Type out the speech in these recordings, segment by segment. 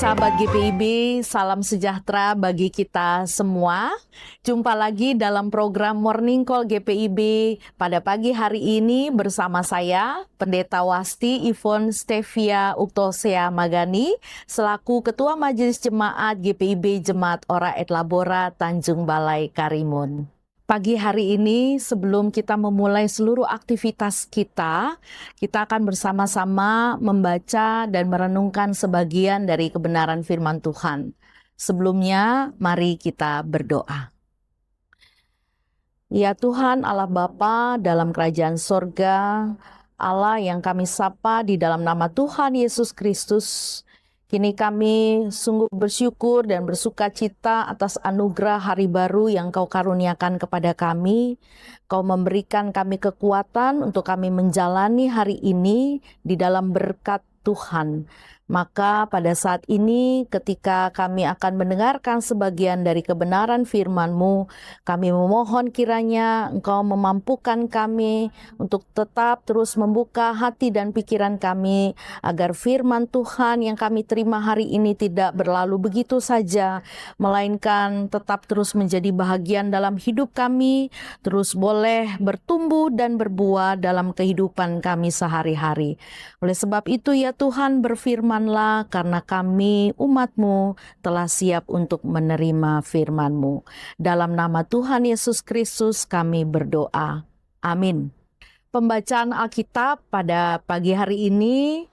Sahabat GPIB, salam sejahtera bagi kita semua. Jumpa lagi dalam program Morning Call GPIB pada pagi hari ini bersama saya, Pendeta Wasti Ivon Stevia Uktosea Magani, selaku Ketua Majelis Jemaat GPIB Jemaat Ora et Labora Tanjung Balai Karimun. Pagi hari ini sebelum kita memulai seluruh aktivitas kita akan bersama-sama membaca dan merenungkan sebagian dari kebenaran firman Tuhan. Sebelumnya, mari kita berdoa. Ya Tuhan Allah Bapa dalam kerajaan sorga, Allah yang kami sapa di dalam nama Tuhan Yesus Kristus, kini kami sungguh bersyukur dan bersuka cita atas anugerah hari baru yang Kau karuniakan kepada kami. Kau memberikan kami kekuatan untuk kami menjalani hari ini di dalam berkat Tuhan. Maka pada saat ini ketika kami akan mendengarkan sebagian dari kebenaran firman-Mu, kami memohon kiranya Engkau memampukan kami untuk tetap terus membuka hati dan pikiran kami, agar firman Tuhan yang kami terima hari ini tidak berlalu begitu saja, melainkan tetap terus menjadi bahagian dalam hidup kami, terus boleh bertumbuh dan berbuah dalam kehidupan kami sehari-hari. Oleh sebab itu ya Tuhan, berfirmanlah, karena kami umat-Mu telah siap untuk menerima firman-Mu. Dalam nama Tuhan Yesus Kristus kami berdoa. Amin. Pembacaan Alkitab pada pagi hari ini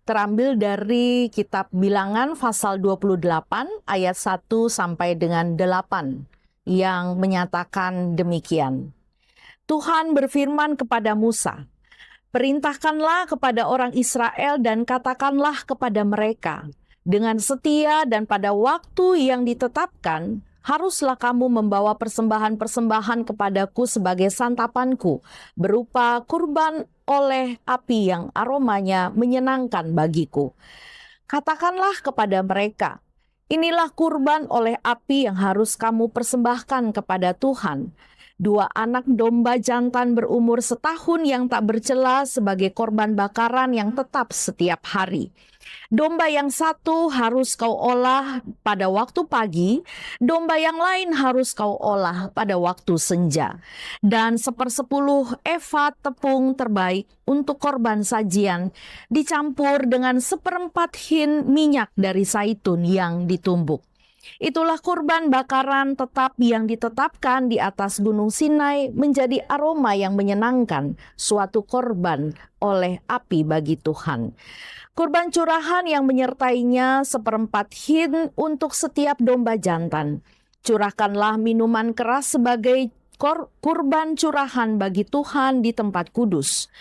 terambil dari kitab Bilangan pasal 28 ayat 1 sampai dengan 8 yang menyatakan demikian. Tuhan berfirman kepada Musa, "Perintahkanlah kepada orang Israel dan katakanlah kepada mereka, dengan setia dan pada waktu yang ditetapkan, haruslah kamu membawa persembahan-persembahan kepadaku sebagai santapanku, berupa kurban oleh api yang aromanya menyenangkan bagiku. Katakanlah kepada mereka, inilah kurban oleh api yang harus kamu persembahkan kepada Tuhan. 2 anak domba jantan berumur setahun yang tak bercela sebagai korban bakaran yang tetap setiap hari. Domba yang satu harus kau olah pada waktu pagi, domba yang lain harus kau olah pada waktu senja. Dan 1/10 efa tepung terbaik untuk korban sajian, dicampur dengan 1/4 hin minyak dari zaitun yang ditumbuk. Itulah kurban bakaran tetap yang ditetapkan di atas Gunung Sinai menjadi aroma yang menyenangkan, suatu korban oleh api bagi Tuhan. Kurban curahan yang menyertainya 1/4 hin untuk setiap domba jantan. Curahkanlah minuman keras sebagai kurban curahan bagi Tuhan di tempat kudus.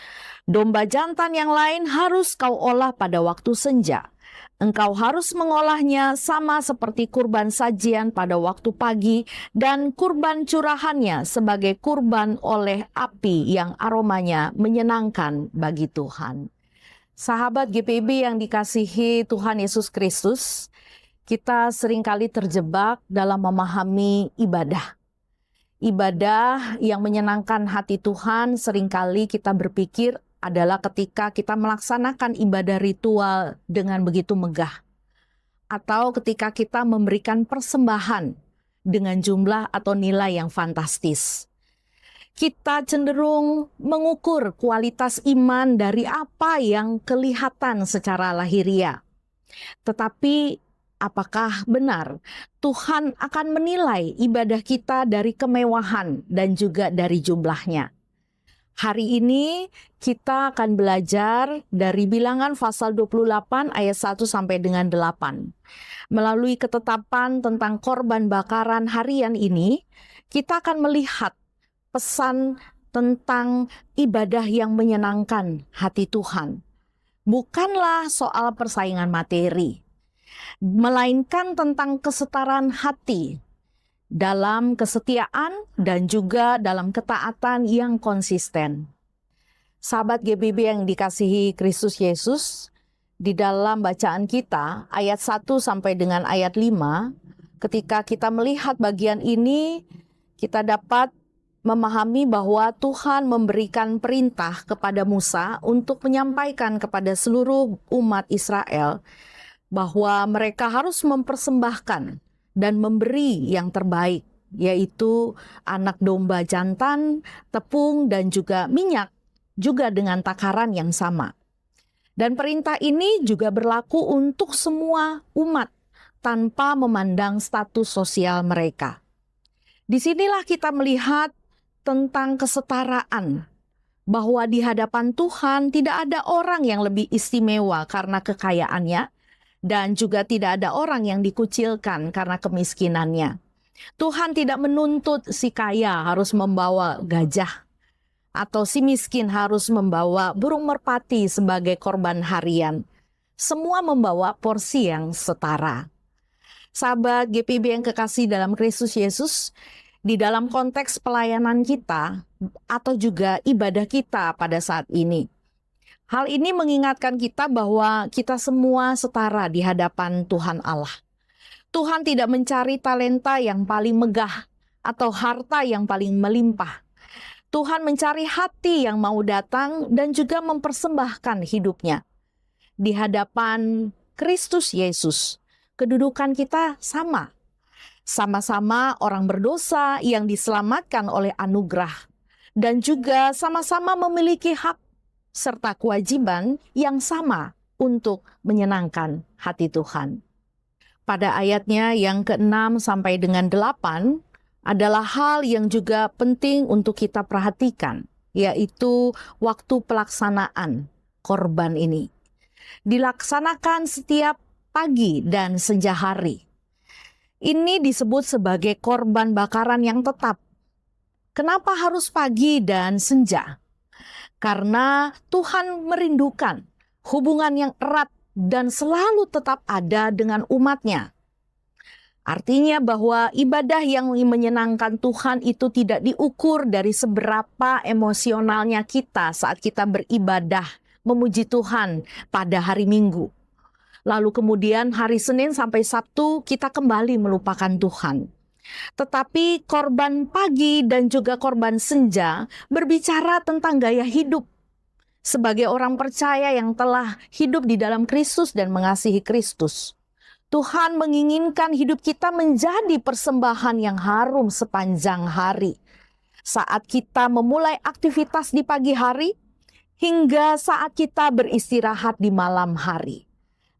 Domba jantan yang lain harus kau olah pada waktu senja. Engkau harus mengolahnya sama seperti kurban sajian pada waktu pagi dan kurban curahannya sebagai kurban oleh api yang aromanya menyenangkan bagi Tuhan." Sahabat GPIB yang dikasihi Tuhan Yesus Kristus, kita seringkali terjebak dalam memahami ibadah. Ibadah yang menyenangkan hati Tuhan seringkali kita berpikir adalah ketika kita melaksanakan ibadah ritual dengan begitu megah, atau ketika kita memberikan persembahan dengan jumlah atau nilai yang fantastis. Kita cenderung mengukur kualitas iman dari apa yang kelihatan secara lahiriah. Tetapi apakah benar Tuhan akan menilai ibadah kita dari kemewahan dan juga dari jumlahnya? Hari ini kita akan belajar dari Bilangan pasal 28 ayat 1 sampai dengan 8. Melalui ketetapan tentang korban bakaran harian ini, kita akan melihat pesan tentang ibadah yang menyenangkan hati Tuhan. Bukanlah soal persaingan materi, melainkan tentang kesetaraan hati dalam kesetiaan dan juga dalam ketaatan yang konsisten. Sahabat GBB yang dikasihi Kristus Yesus, di dalam bacaan kita ayat 1 sampai dengan ayat 5, ketika kita melihat bagian ini, kita dapat memahami bahwa Tuhan memberikan perintah kepada Musa untuk menyampaikan kepada seluruh umat Israel bahwa mereka harus mempersembahkan dan memberi yang terbaik, yaitu anak domba jantan, tepung, dan juga minyak, juga dengan takaran yang sama. Dan perintah ini juga berlaku untuk semua umat tanpa memandang status sosial mereka. Disinilah kita melihat tentang kesetaraan, bahwa di hadapan Tuhan tidak ada orang yang lebih istimewa karena kekayaannya, dan juga tidak ada orang yang dikucilkan karena kemiskinannya. Tuhan tidak menuntut si kaya harus membawa gajah, atau si miskin harus membawa burung merpati sebagai korban harian. Semua membawa porsi yang setara. Sahabat GPB yang kekasih dalam Kristus Yesus, di dalam konteks pelayanan kita atau juga ibadah kita pada saat ini, hal ini mengingatkan kita bahwa kita semua setara di hadapan Tuhan Allah. Tuhan tidak mencari talenta yang paling megah atau harta yang paling melimpah. Tuhan mencari hati yang mau datang dan juga mempersembahkan hidupnya. Di hadapan Kristus Yesus, kedudukan kita sama. Sama-sama orang berdosa yang diselamatkan oleh anugerah. Dan juga sama-sama memiliki hak serta kewajiban yang sama untuk menyenangkan hati Tuhan. Pada ayatnya yang ke-6 sampai dengan 8, adalah hal yang juga penting untuk kita perhatikan, yaitu waktu pelaksanaan korban ini. Dilaksanakan setiap pagi dan senja hari. Ini disebut sebagai korban bakaran yang tetap. Kenapa harus pagi dan senja? Karena Tuhan merindukan hubungan yang erat dan selalu tetap ada dengan umatnya. Artinya bahwa ibadah yang menyenangkan Tuhan itu tidak diukur dari seberapa emosionalnya kita saat kita beribadah memuji Tuhan pada hari Minggu. Lalu kemudian hari Senin sampai Sabtu kita kembali melupakan Tuhan. Tetapi korban pagi dan juga korban senja berbicara tentang gaya hidup. Sebagai orang percaya yang telah hidup di dalam Kristus dan mengasihi Kristus, Tuhan menginginkan hidup kita menjadi persembahan yang harum sepanjang hari. Saat kita memulai aktivitas di pagi hari, hingga saat kita beristirahat di malam hari.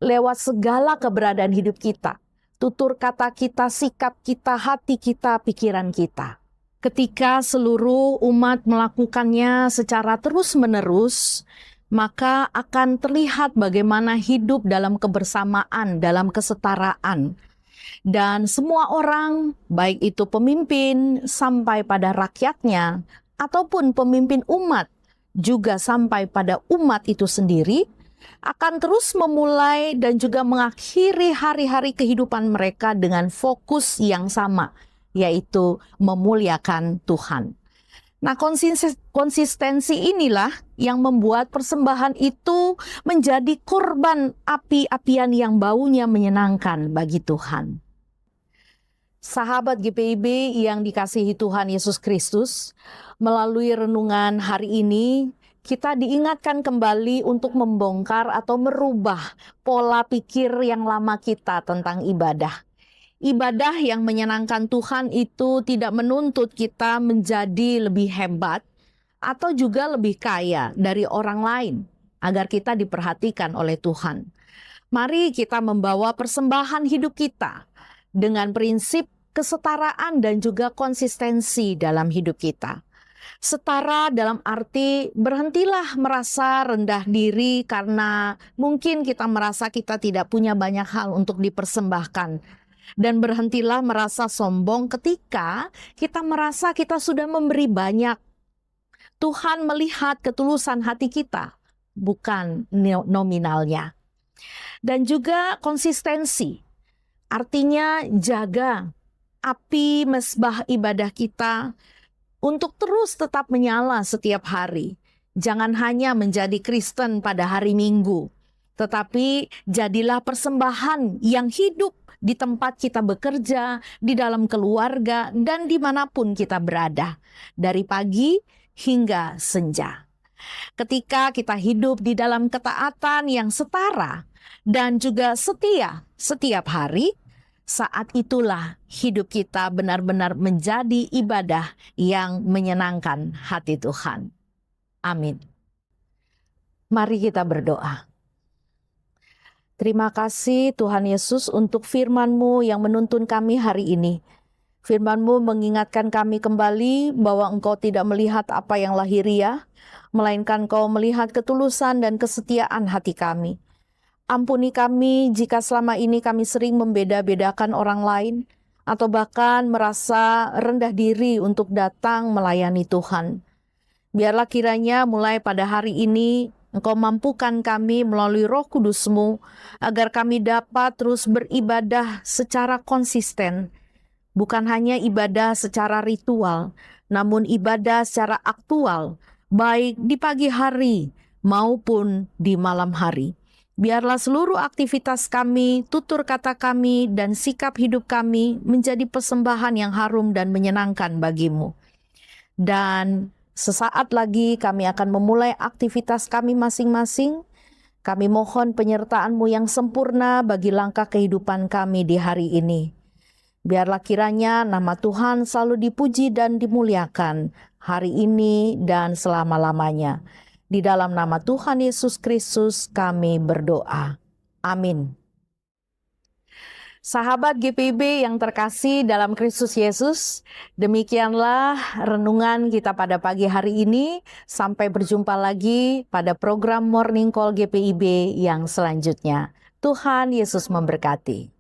Lewat segala keberadaan hidup kita, tutur kata kita, sikap kita, hati kita, pikiran kita. Ketika seluruh umat melakukannya secara terus-menerus, maka akan terlihat bagaimana hidup dalam kebersamaan, dalam kesetaraan. Dan semua orang, baik itu pemimpin sampai pada rakyatnya, ataupun pemimpin umat, juga sampai pada umat itu sendiri, akan terus memulai dan juga mengakhiri hari-hari kehidupan mereka dengan fokus yang sama, yaitu memuliakan Tuhan. Nah, konsistensi inilah yang membuat persembahan itu menjadi korban api-apian yang baunya menyenangkan bagi Tuhan. Sahabat GPIB yang dikasihi Tuhan Yesus Kristus, melalui renungan hari ini, kita diingatkan kembali untuk membongkar atau merubah pola pikir yang lama kita tentang ibadah. Ibadah yang menyenangkan Tuhan itu tidak menuntut kita menjadi lebih hebat atau juga lebih kaya dari orang lain agar kita diperhatikan oleh Tuhan. Mari kita membawa persembahan hidup kita dengan prinsip kesetaraan dan juga konsistensi dalam hidup kita. Setara dalam arti berhentilah merasa rendah diri karena mungkin kita merasa kita tidak punya banyak hal untuk dipersembahkan. Dan berhentilah merasa sombong ketika kita merasa kita sudah memberi banyak. Tuhan melihat ketulusan hati kita, bukan nominalnya. Dan juga konsistensi, artinya jaga api mesbah ibadah kita untuk terus tetap menyala setiap hari. Jangan hanya menjadi Kristen pada hari Minggu, tetapi jadilah persembahan yang hidup di tempat kita bekerja, di dalam keluarga, dan dimanapun kita berada, dari pagi hingga senja. Ketika kita hidup di dalam ketaatan yang setara dan juga setia setiap hari, saat itulah hidup kita benar-benar menjadi ibadah yang menyenangkan hati Tuhan. Amin. Mari kita berdoa. Terima kasih Tuhan Yesus untuk firman-Mu yang menuntun kami hari ini. Firman-Mu mengingatkan kami kembali bahwa Engkau tidak melihat apa yang lahiriah, melainkan Engkau melihat ketulusan dan kesetiaan hati kami. Ampuni kami jika selama ini kami sering membeda-bedakan orang lain, atau bahkan merasa rendah diri untuk datang melayani Tuhan. Biarlah kiranya mulai pada hari ini Engkau mampukan kami melalui Roh Kudus-Mu agar kami dapat terus beribadah secara konsisten. Bukan hanya ibadah secara ritual, namun ibadah secara aktual, baik di pagi hari maupun di malam hari. Biarlah seluruh aktivitas kami, tutur kata kami, dan sikap hidup kami menjadi persembahan yang harum dan menyenangkan bagi-Mu. Dan sesaat lagi kami akan memulai aktivitas kami masing-masing. Kami mohon penyertaan-Mu yang sempurna bagi langkah kehidupan kami di hari ini. Biarlah kiranya nama Tuhan selalu dipuji dan dimuliakan hari ini dan selama-lamanya. Di dalam nama Tuhan Yesus Kristus kami berdoa. Amin. Sahabat GPIB yang terkasih dalam Kristus Yesus, demikianlah renungan kita pada pagi hari ini. Sampai berjumpa lagi pada program Morning Call GPIB yang selanjutnya. Tuhan Yesus memberkati.